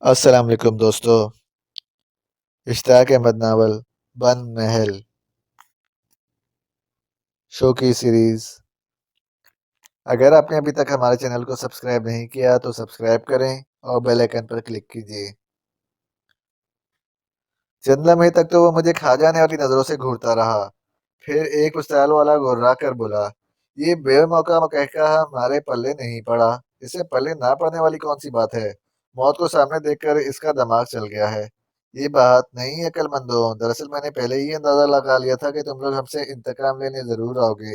अस्सलाम वालेकुम दोस्तों। इश्तियाक अहमद नावल बंद महल शो की सीरीज। अगर आपने अभी तक हमारे चैनल को सब्सक्राइब नहीं किया तो सब्सक्राइब करें और बेल आइकन पर क्लिक कीजिए। चंद लम्हे तक तो वो मुझे खा जाने वाली नजरों से घूरता रहा। फिर एक पुस्तकाल वाला गुर्रा कर बोला, ये बेमौका कहका हमारे पल्ले नहीं पड़ा। इसे पल्ले ना पड़ने वाली कौन सी बात है। मौत को सामने देखकर इसका दिमाग चल गया है। ये बात नहीं अक्लमंदों, दरअसल मैंने पहले ही अंदाजा लगा लिया था कि तुम लोग हमसे इंतकाम लेने जरूर आओगे।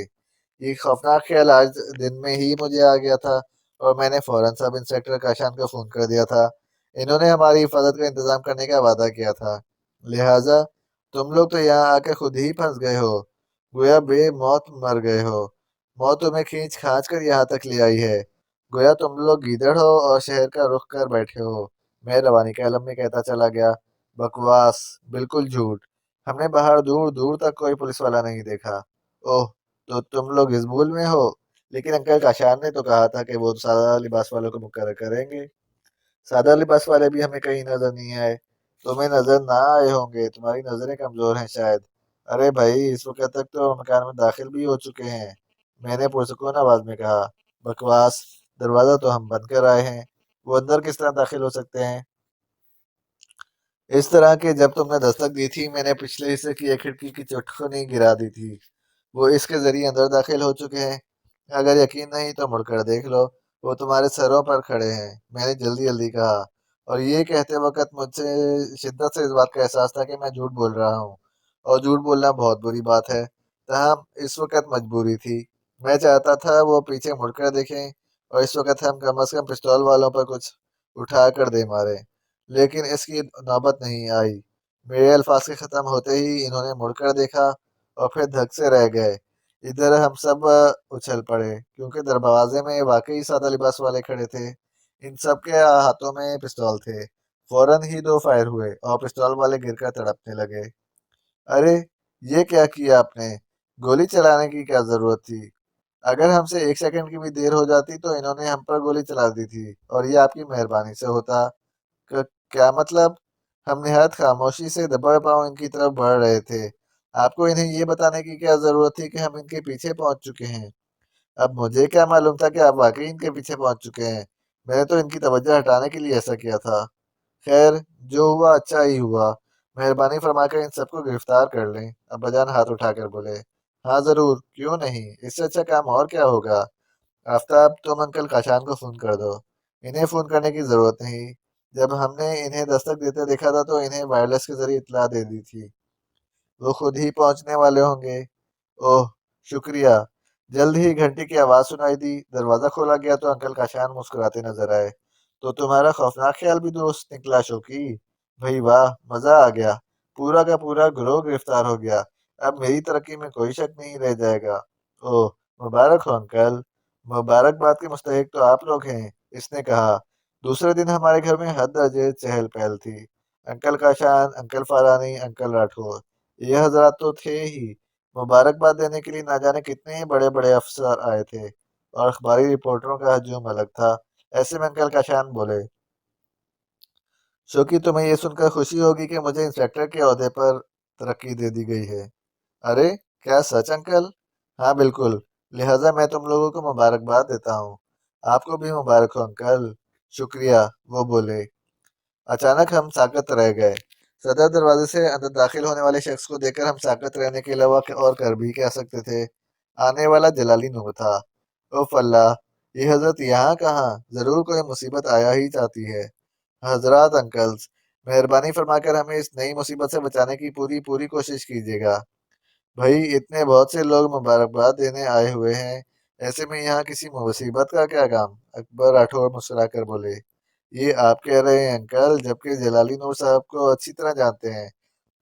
ये खौफनाक ख्याल आज दिन में ही मुझे आ गया था और मैंने फौरन सब इंस्पेक्टर काशान को फोन कर दिया था। इन्होंने हमारी हिफाजत का इंतजाम करने का वादा किया था, लिहाजा तुम लोग तो यहाँ आके खुद ही फंस गए हो। गोया बेमौत मर गए हो। मौत तुम्हें खींच खांच कर यहाँ तक ले आई है। गोया तुम लोग गीदड़ हो और शहर का रुख कर बैठे हो। मैं रवानी के आलम में कहता चला गया, बकवास, बिल्कुल झूठ। हमने बाहर दूर दूर तक कोई पुलिस वाला नहीं देखा। ओह, तो तुम लोग इस भूल में हो। लेकिन अंकल काशान ने तो कहा था कि वो सादा लिबास वालों को मुकर्रर करेंगे। सादा लिबास वाले भी हमें कहीं नजर नहीं आए। तुम्हें नजर ना आए होंगे, तुम्हारी नजरें कमजोर हैं शायद। अरे भाई, इस वक्त तक तो मकान में दाखिल भी हो चुके हैं, मैंने पुरसकून आवाज में कहा। बकवास, दरवाजा तो हम बंद कर आए हैं। वो अंदर किस तरह दाखिल हो सकते हैं। इस तरह के जब तुमने दस्तक दी थी, मैंने पिछले हिस्से की एक खिड़की की चटखनी गिरा दी थी। वो इसके जरिए अंदर दाखिल हो चुके हैं। अगर यकीन नहीं तो मुड़कर देख लो, वो तुम्हारे सरों पर खड़े हैं, मैंने जल्दी जल्दी कहा। और ये कहते वक्त मुझसे शिद्दत से इस बात का एहसास था कि मैं झूठ बोल रहा हूँ, और झूठ बोलना बहुत बुरी बात है। तहम इस वक्त मजबूरी थी। मैं चाहता था वो पीछे मुड़कर देखें और इस वक्त हम कम अज कम पिस्तौल वालों पर कुछ उठा कर दे मारे, लेकिन इसकी नौबत नहीं आई। मेरे अल्फाज के ख़त्म होते ही इन्होंने मुड़कर देखा और फिर धक से रह गए। इधर हम सब उछल पड़े, क्योंकि दरवाजे में वाकई सादा लिबास वाले खड़े थे। इन सब के हाथों में पिस्तौल थे। फौरन ही दो फायर हुए और पिस्तौल वाले गिरकर तड़पने लगे। अरे, ये क्या किया आपने। गोली चलाने की क्या जरूरत थी। अगर हमसे एक सेकंड की भी देर हो जाती तो इन्होंने हम पर गोली चला दी थी, और ये आपकी मेहरबानी से होता। क्या मतलब। हम निहायत खामोशी से दबे पांव इनकी तरफ बढ़ रहे थे। आपको इन्हें ये बताने की क्या जरूरत थी कि हम इनके पीछे पहुंच चुके हैं। अब मुझे क्या मालूम था कि आप वाकई इनके पीछे पहुंच चुके हैं। मैंने तो इनकी तवज्जो हटाने के लिए ऐसा किया था। खैर, जो हुआ अच्छा ही हुआ। मेहरबानी फरमाकर इन सबको गिरफ्तार कर लें। अब्बाजान हाथ उठाकर बोले, हाँ जरूर, क्यों नहीं, इससे अच्छा काम और क्या होगा। आफ्ताब, तुम अंकल काशान को फोन कर दो। इन्हें फोन करने की जरूरत नहीं। जब हमने इन्हें दस्तक देते देखा था तो इन्हें वायरलेस के जरिए इत्तला दे दी थी। वो खुद ही पहुंचने वाले होंगे। ओह, शुक्रिया। जल्द ही घंटी की आवाज सुनाई दी, दरवाजा खोला गया तो अंकल काशान मुस्कुराते नजर आए। तो तुम्हारा खौफनाक ख्याल भी दुरुस्त निकला शौकी। भाई वाह, मजा आ गया। पूरा का पूरा गिरोह गिरफ्तार हो गया। अब मेरी तरक्की में कोई शक नहीं रह जाएगा। ओह, मुबारक हो अंकल। मुबारकबाद के मुस्तहिक तो आप लोग हैं, इसने कहा। दूसरे दिन हमारे घर में हद दर्जे चहल पहल थी। Uncle Kashan, uncle Farani, uncle Rathore, ये हजरात तो थे ही। मुबारकबाद देने के लिए ना जाने कितने ही बड़े बड़े अफसर आए थे, और अखबारी रिपोर्टरों का हजूम अलग था। ऐसे में अंकल काशान बोले, शोकी, तुम्हें ये सुनकर खुशी होगी कि मुझे इंस्पेक्टर के ओहदे पर तरक्की दे दी गई है। अरे, क्या सच अंकल। हाँ बिल्कुल। लिहाजा मैं तुम लोगों को मुबारकबाद देता हूँ। आपको भी मुबारक हो अंकल। शुक्रिया, वो बोले। अचानक हम साकत रह गए। सदर दरवाजे से अंदर दाखिल होने वाले शख्स को देखकर हम साकत रहने के अलावा और कर भी क्या सकते थे। आने वाला जलाली नूर था। उफ अल्लाह, ये हजरत यहाँ कहाँ, जरूर कोई मुसीबत आया ही चाहती है। हजरात, अंकल्स, मेहरबानी फरमाकर हमें इस नई मुसीबत से बचाने की पूरी पूरी कोशिश कीजिएगा। भाई, इतने बहुत से लोग मुबारकबाद देने आए हुए हैं, ऐसे में यहाँ किसी मुसीबत का क्या काम। अकबर राठौर मुस्कुराकर बोले, ये आप कह रहे हैं अंकल, जबकि जलाली नूर साहब को अच्छी तरह जानते हैं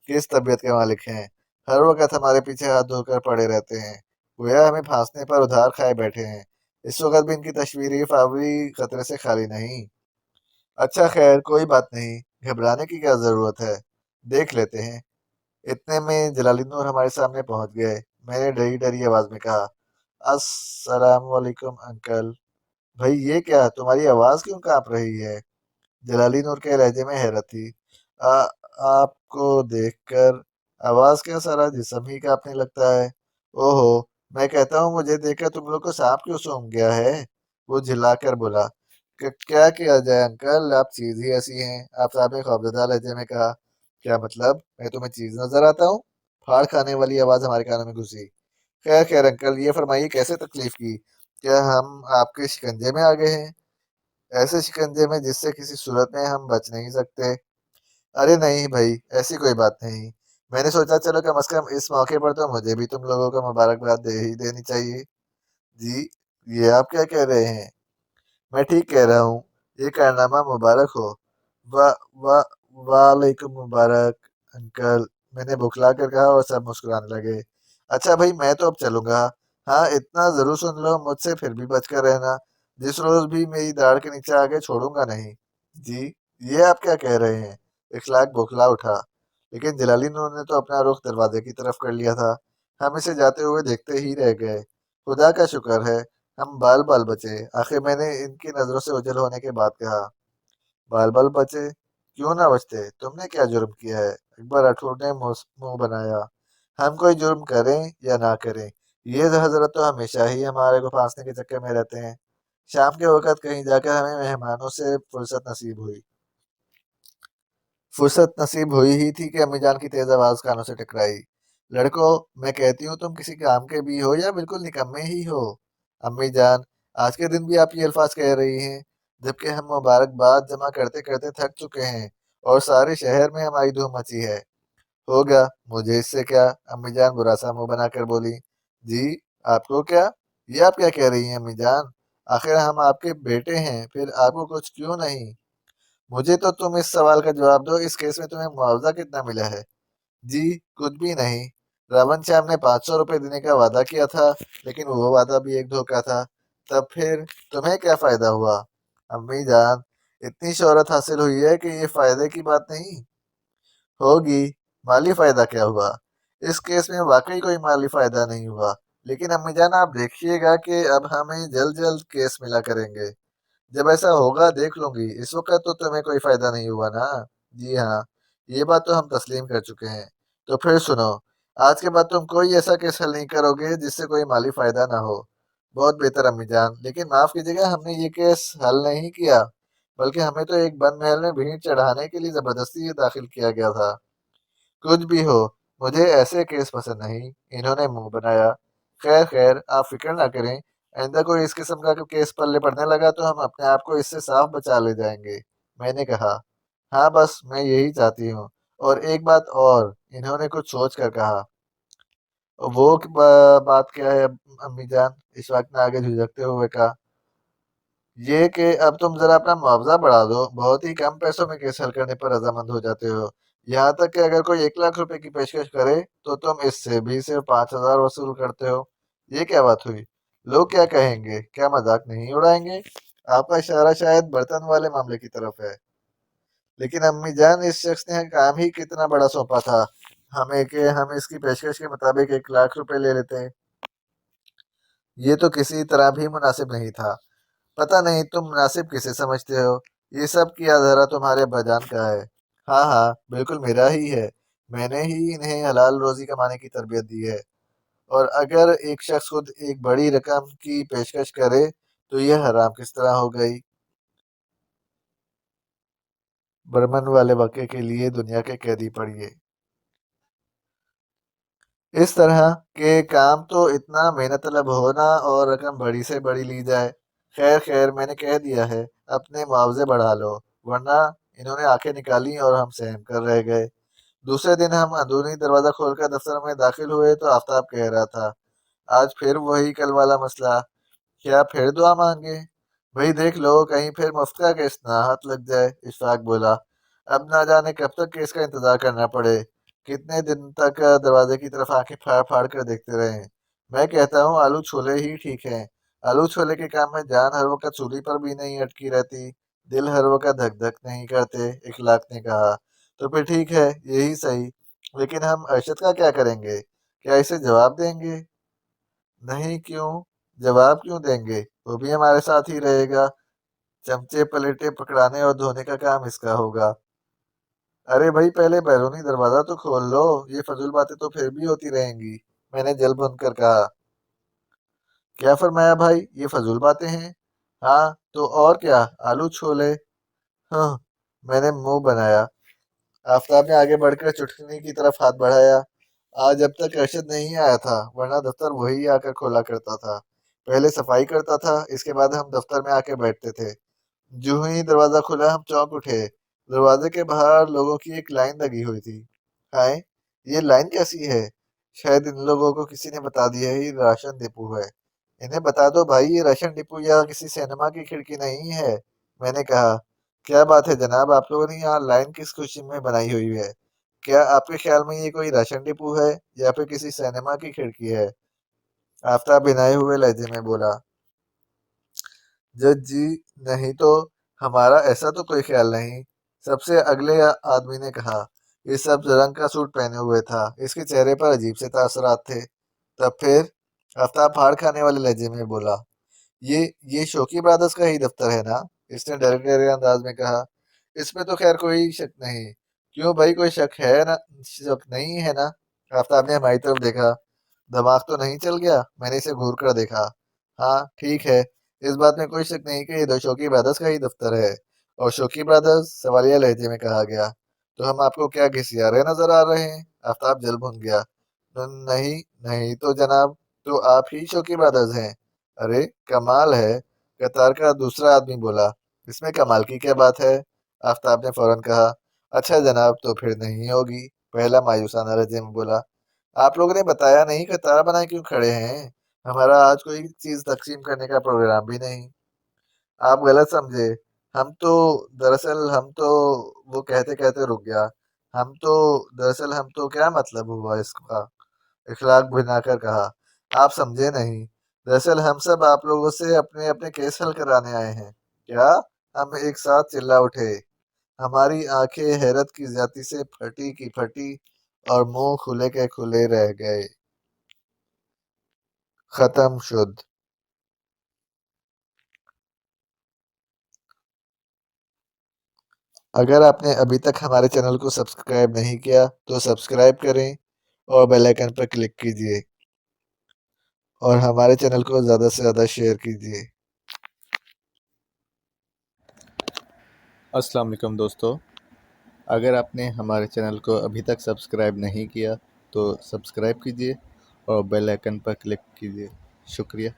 किस तबीयत के मालिक हैं। हर वक्त हमारे पीछे हाथ धोकर पड़े रहते हैं, गोया हमें फांसने पर उधार खाए बैठे हैं। इस वक्त भी इनकी तशवीरी फावरी खतरे से खाली नहीं। अच्छा खैर, कोई बात नहीं, घबराने की क्या जरूरत है, देख लेते हैं। इतने में जलाली नूर हमारे सामने पहुंच गए। मैंने डरी डरी आवाज में कहा, अस्सलाम वालेकुम अंकल। भाई, ये क्या, तुम्हारी आवाज क्यों कांप रही है। जलाली नूर के लहजे में हैरत थी। आ, आपको देखकर आवाज क्या सारा जिस्म ही कांपने लगता है। ओहो, मैं कहता हूँ मुझे देखकर तुम लोग को सांप क्यों सूंघ गया है? वो झिल्लाकर बोला। क्या किया जाए अंकल, आप चीज ही ऐसी हैं, आप साहब ने खौफजदा लहजे में कहा। क्या मतलब, मैं तुम्हें चीज नजर आता हूँ? फाड़ खाने वाली आवाज हमारे कानों में घुसी। खैर खैर अंकल, ये फरमाइए कैसे तकलीफ की? क्या हम आपके शिकंजे में आ गए हैं? ऐसे शिकंजे में जिससे किसी सूरत में हम बच नहीं सकते। अरे नहीं भाई, ऐसी कोई बात नहीं। मैंने सोचा चलो कम से कम इस मौके पर तो मुझे भी तुम लोगों को मुबारकबाद दे ही देनी चाहिए। जी, ये आप क्या कह रहे हैं? मैं ठीक कह रहा हूँ, ये कारनामा मुबारक हो। वाह वाह, वालेकुम मुबारक अंकल, मैंने बुखला कर कहा और सब मुस्कुराने लगे। अच्छा भाई, मैं तो अब चलूंगा। हाँ, इतना जरूर सुन लो, मुझसे फिर भी बचकर रहना। जिस रोज भी मेरी दाढ़ के नीचे आगे छोड़ूंगा नहीं। जी, ये आप क्या कह रहे हैं? इखलाक बौखला उठा, लेकिन जलाली ने तो अपना रुख दरवाजे की तरफ कर लिया था। हम इसे जाते हुए देखते ही रह गए। खुदा का शुक्र है हम बाल बाल बचे, आखिर मैंने इनकी नजरों से ओझल होने के बाद कहा। बाल बाल बचे? क्यों ना बचते, तुमने क्या जुर्म किया है? अकबर राठौर ने मुंह बनाया। हम कोई जुर्म करें या ना करें, ये हजरत तो हमेशा ही हमारे को फांसने के चक्कर में रहते हैं। शाम के वक्त कहीं जाकर हमें मेहमानों से फुर्सत नसीब हुई ही थी कि अम्मीजान की तेज आवाज कानों से टकराई। लड़को, मैं कहती हूँ तुम किसी काम के भी हो या बिल्कुल निकम्मे ही हो। अम्मी जान, आज के दिन भी आप ये अल्फाज कह रही हैं, जबकि हम मुबारकबाद जमा करते करते थक चुके हैं और सारे शहर में हमारी धूम मची है। होगा, मुझे इससे क्या? अम्मी जान बुरा सा मुंह बनाकर बोली। जी, आपको क्या? ये आप क्या कह रही हैं अम्मी जान? आखिर हम आपके बेटे हैं, फिर आपको कुछ क्यों नहीं? मुझे तो तुम इस सवाल का जवाब दो, इस केस में तुम्हें मुआवजा कितना मिला है? जी, कुछ भी नहीं। रावण श्याम ने 500 रुपये देने का वादा किया था, लेकिन वो वादा भी एक धोखा था। तब फिर तुम्हें क्या फायदा हुआ? अम्मी जान, इतनी शोहरत हासिल हुई है कि ये फायदे की बात नहीं होगी। माली फायदा क्या हुआ? इस केस में वाकई कोई माली फायदा नहीं हुआ, लेकिन अम्मी जान आप देखिएगा कि अब हमें जल्द जल्द केस मिला करेंगे। जब ऐसा होगा देख लूंगी, इस वक्त तो तुम्हें कोई फायदा नहीं हुआ ना? जी हाँ, ये बात तो हम तस्लीम कर चुके हैं। तो फिर सुनो, आज के बाद तुम कोई ऐसा केस हल नहीं करोगे जिससे कोई माली फायदा ना हो। बहुत बेहतर अम्मी जान, लेकिन माफ कीजिएगा, हमने ये केस हल नहीं किया, बल्कि हमें तो एक बंद महल में भीड़ चढ़ाने के लिए जबरदस्ती दाखिल किया गया था। कुछ भी हो, मुझे ऐसे केस पसंद नहीं। इन्होंने मुंह बनाया। खैर खैर, आप फिक्र ना करें, आइंदा कोई इस किस्म का केस पल्ले पड़ने लगा तो हम अपने आप को इससे साफ बचा ले जाएंगे। मैंने कहा। हाँ, बस मैं यही चाहती हूँ। और एक बात और, इन्होंने कुछ सोच कर कहा। वो बात क्या है अम्मी जान? इस वक्त ने आगे झुझकते हुए कहा। ये कि अब तुम जरा अपना मुआवजा बढ़ा दो, बहुत ही कम पैसों में केस हल करने पर रजामंद हो जाते हो। यहाँ तक कि अगर कोई 1 लाख रुपए की पेशकश करे तो तुम इससे भी सिर्फ 5,000 वसूल करते हो। ये क्या बात हुई? लोग क्या कहेंगे, क्या मजाक नहीं उड़ाएंगे? आपका इशारा शायद बर्तन वाले मामले की तरफ है। लेकिन अम्मी जान, इस शख्स ने काम ही कितना बड़ा सौंपा था हमें कि हम इसकी पेशकश के मुताबिक 1 लाख रुपए ले लेते। ये तो किसी तरह भी मुनासिब नहीं था। पता नहीं तुम मुनासिब किसे समझते हो? ये सब की आधारा तुम्हारे अब्बाजान का है। हाँ हाँ, बिल्कुल मेरा ही है। मैंने ही इन्हें हलाल रोजी कमाने की तरबियत दी है। और अगर एक शख्स खुद एक बड़ी रकम की पेशकश करे तो यह हराम किस तरह हो गई? बर्मन वाले वाक़े के लिए दुनिया के कैदी पढ़िए। इस तरह के काम तो इतना मेहनत तलब होना और रकम बड़ी से बड़ी ली जाए। खैर खैर, मैंने कह दिया है, अपने मुआवजे बढ़ा लो, वरना। इन्होंने आंखें निकाली और हम सहम कर रह गए। दूसरे दिन हम अंदरूनी दरवाजा खोलकर दफ्तर में दाखिल हुए तो आफताब कह रहा था। आज फिर वही कल वाला मसला। क्या फिर दुआ मांगे? भाई देख लो, कहीं फिर मुफ्त का केस ना हाथ लग जाए, इशफाक बोला। अब ना जाने कब तक केस का इंतजार करना पड़े। कितने दिन तक दरवाजे की तरफ आंखें फाड़ फाड़ कर देखते रहे। मैं कहता हूँ आलू छोले ही ठीक है। आलू छोले के काम में जान हर वक्त सूली पर भी नहीं अटकी रहती, दिल हर वक्त धक धक नहीं करते, इखलाक ने कहा। तो फिर ठीक है, यही सही। लेकिन हम अरशद का क्या करेंगे? क्या इसे जवाब देंगे? नहीं, क्यों? जवाब क्यों देंगे? वो भी हमारे साथ ही रहेगा। चमचे प्लेटें पकड़ाने और धोने का काम इसका होगा। अरे भाई पहले बैरूनी दरवाजा तो खोल लो, ये फजूल बातें तो फिर भी होती रहेंगी, मैंने जल भुन कर कहा। क्या फरमाया भाई, ये फजूल बातें हैं? हाँ तो और क्या, आलू छोले। हाँ, मैंने मुंह बनाया। आफताब ने आगे बढ़कर चुटकी की तरफ हाथ बढ़ाया। आज अब तक अरशद नहीं आया था, वरना दफ्तर वही आकर खोला करता था। पहले सफाई करता था, इसके बाद हम दफ्तर में आके बैठते थे। जो ही दरवाजा खुला हम चौंक उठे। दरवाजे के बाहर लोगों की एक लाइन लगी हुई थी। हाय, ये लाइन कैसी है? शायद इन लोगों को किसी ने बता दिया है ये राशन डिपो है। इन्हें बता दो भाई, ये राशन डिपो या किसी सिनेमा की खिड़की नहीं है, मैंने कहा। क्या बात है जनाब, आप लोगों ने यहाँ लाइन किस खुशी में बनाई हुई है? क्या आपके ख्याल में ये कोई राशन डिपो है या फिर किसी सिनेमा की खिड़की है? आफ्ताब भिनाए हुए लहजे में बोला। जज जी, नहीं तो, हमारा ऐसा तो कोई ख्याल नहीं, सबसे अगले आदमी ने कहा। ये सब्ज रंग का सूट पहने हुए था, इसके चेहरे पर अजीब से तासरात थे। तब फिर आफ्ताब फाड़ खाने वाले लहजे में बोला, ये ये शोकी ब्रदर्स का ही दफ्तर है ना? इसने डर गहरे अंदाज में कहा। इसमें तो खैर कोई शक नहीं। क्यों भाई, कोई शक है ना? शक नहीं है ना? आफ्ताब ने हमारी तरफ देखा। दिमाग तो नहीं चल गया? मैंने इसे घूर कर देखा। हाँ ठीक है, इस बात में कोई शक नहीं कि ये दो शौकी ब्रदर्स का ही दफ्तर है। और शौकी ब्रदर्स, सवालिया लहजे में कहा गया। तो हम आपको क्या घिसियारे नजर आ रहे हैं? आफ्ताब जल भुन गया। नहीं, नहीं तो जनाब, तो आप ही शौकी ब्रदर्स हैं? अरे कमाल है, कतार का दूसरा आदमी बोला। इसमें कमाल की क्या बात है? आफ्ताब ने फौरन कहा। अच्छा जनाब, तो फिर नहीं होगी, पहला मायूसाना लहजे में बोला। आप लोगों ने बताया नहीं, कतार बनाए क्यों खड़े हैं? हमारा आज कोई चीज तकसीम करने का प्रोग्राम भी नहीं। आप गलत समझे। हम तो दरअसल हम तो वो कहते कहते रुक गया। हम तो दरअसल हम तो क्या मतलब हुआ इसका? इखलाक भिनाकर कहा। आप समझे नहीं। दरअसल हम सब आप लोगों से अपने अपने केस हल कराने आए हैं। क्या? हम एक साथ चिल्ला उठे। हमारी आंखें हैरत की ज्यादती से फटी की फटी और मुंह खुले के खुले रह गए। खत्म शुद्ध। अगर आपने अभी तक हमारे चैनल को सब्सक्राइब नहीं किया तो सब्सक्राइब करें और बेल आइकन पर क्लिक कीजिए और हमारे चैनल को ज़्यादा से ज़्यादा शेयर कीजिए। अस्सलाम वालेकुम दोस्तों, अगर आपने हमारे चैनल को अभी तक सब्सक्राइब नहीं किया तो सब्सक्राइब कीजिए और बेल आइकन पर क्लिक कीजिए। शुक्रिया।